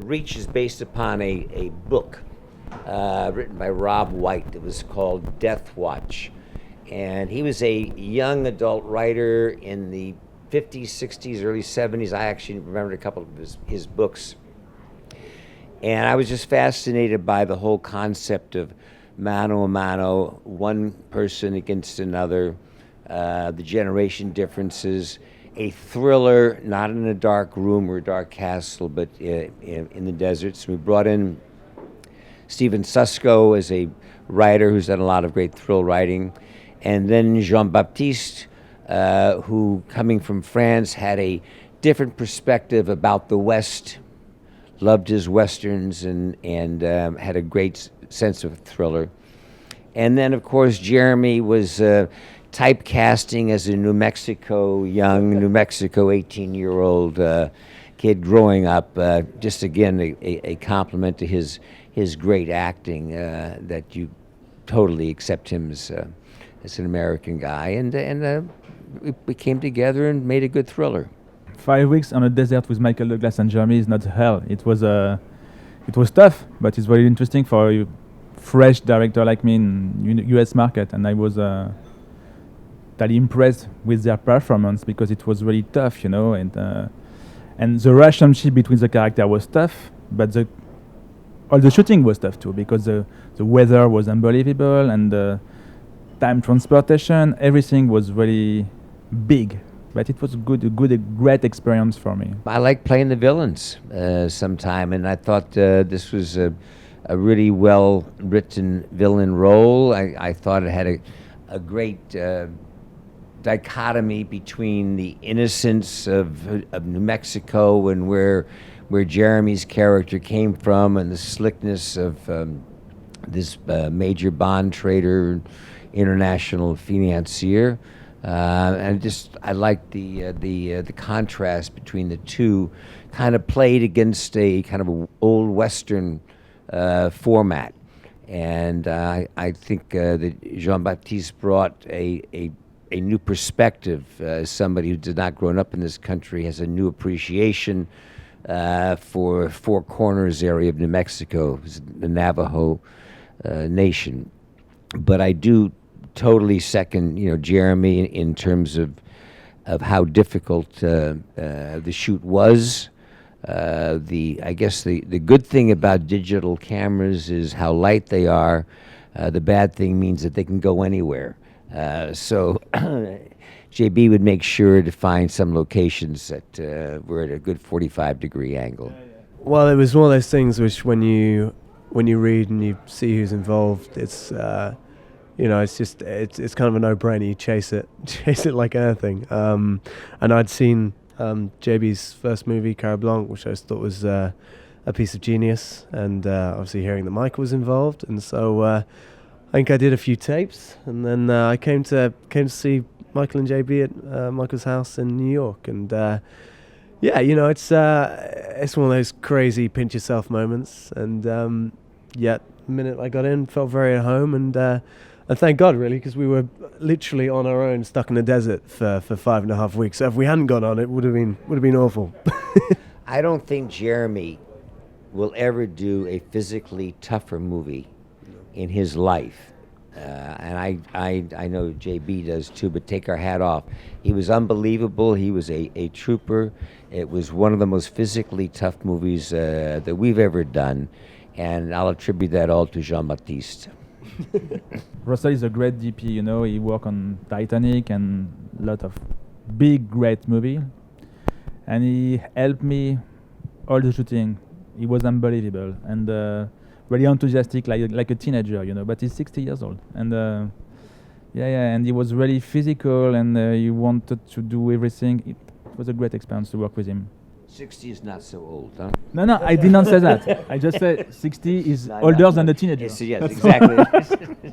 Reach is based upon a book written by Rob White that was called Death Watch. And he was a young adult writer in the 50s, 60s, early 70s. I actually remembered a couple of his books. And I was just fascinated by the whole concept of mano a mano, one person against another, the generation differences, a thriller, not in a dark room or a dark castle, but in the deserts. We brought in Stephen Susko as a writer who's done a lot of great thrill writing. And then Jean-Baptiste, who, coming from France, had a different perspective about the West, loved his Westerns, and had a great sense of thriller. And then, of course, Jeremy was typecasting as a young New Mexico 18-year-old kid growing up. Just again, a compliment to his great acting, that you totally accept him as an American guy. And we came together and made a good thriller. 5 weeks on a desert with Michael Douglas and Jeremy is not hell. It was tough, but it's very interesting for a fresh director like me in U.S. market. And I was totally impressed with their performance because it was really tough, and the relationship between the character was tough, but all the shooting was tough too because the weather was unbelievable and the time transportation, everything was really big. But it was a great experience for me. I like playing the villains sometime, and I thought this was a really well-written villain role. I thought it had a great dichotomy between the innocence of New Mexico and where Jeremy's character came from, and the slickness of this major bond trader, international financier. And I liked the contrast between the two, kind of played against a kind of old Western format. And I think that Jean-Baptiste brought a new perspective. As somebody who did not grow up in this country, has a new appreciation for Four Corners area of New Mexico, the Navajo nation. But I do totally second, Jeremy in terms of how difficult the shoot was. I guess the good thing about digital cameras is how light they are. The bad thing means that they can go anywhere. So JB would make sure to find some locations that were at a good 45-degree angle. Well, it was one of those things which when you read and you see who's involved, it's it's kind of a no-brainer. You chase it like anything. And I'd seen JB's first movie, Cara Blanc, which I thought was a piece of genius, and obviously hearing that Michael was involved, and so I think I did a few tapes, and then I came to see Michael and JB at Michael's house in New York, and it's one of those crazy pinch yourself moments, and yet the minute I got in, felt very at home, and thank God, really, because we were literally on our own, stuck in the desert for 5.5 weeks. So if we hadn't gone on, it would have been awful. I don't think Jeremy will ever do a physically tougher movie in his life, and I know JB does too. But take our hat off. He was unbelievable. He was a trooper. It was one of the most physically tough movies that we've ever done, and I'll attribute that all to Jean-Baptiste. Russell is a great DP, he worked on Titanic and a lot of big, great movie. And he helped me all the shooting. He was unbelievable and really enthusiastic like a teenager, but he's 60 years old. And and he was really physical and he wanted to do everything. It was a great experience to work with him. 60 is not so old, huh? No, I did not say that. I just said 60 is older than a teenager. Yes, exactly.